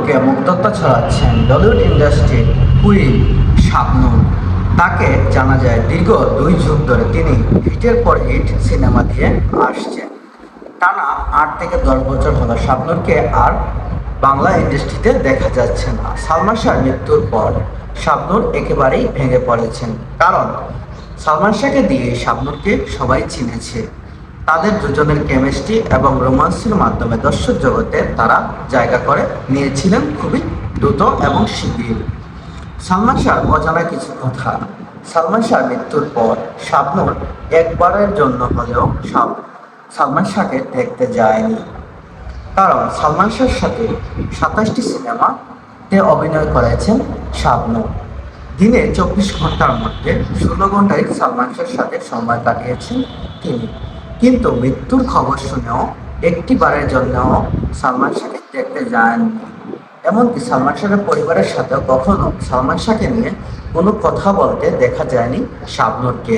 সম্পর্কে মুগ্ধত্ব ছড়াচ্ছেন বলিউড ইন্ডাস্ট্রির কুইন শাবনূর। তাকে জানা যায় দীর্ঘ 2 যুগ ধরে তিনি হিটের পর হিট সিনেমা দিয়ে আসছেন। টানা 8 থেকে 10 বছর হলো শাবনূরকে আর বাংলা ইন্ডাস্ট্রিতে দেখা যাচ্ছে না। সালমান শাহর মৃত্যুর পর শাবনূর একেবারেই ভেঙে পড়েছেন, কারণ সালমান শাহকে দিয়ে শাবনূরকে সবাই চিনেছে। তাদের দুজনের কেমিস্ট্রি এবং রোমান্সের মাধ্যমে দর্শক জগতে তারা জায়গা করে নিয়েছিলেন খুবই দ্রুত এবং শিগগির। সালমান শাহর অজানা কিছু কথা। সালমান শাহর মৃত্যুর পর শাবনূর একবারের জন্য হলেও সালমান শাহকে দেখতে যায়নি, কারণ সালমান শাহর সাথে 27টি সিনেমাতে অভিনয় করেছেন শাবনূর। দিনে 24 ঘন্টার মধ্যে 16 ঘন্টায় সালমান শাহর সাথে সময় কাটিয়েছেন তিনি, কিন্তু মৃত্যুর খবর শুনেও একটি বারের জন্যও সালমান শাহকে দেখতে যাননি। এমনকি সালমান শাহের পরিবারের সাথেও কখনো সালমান শাহকে নিয়ে কোনো কথা বলতে দেখা যায়নি শাবনূরকে।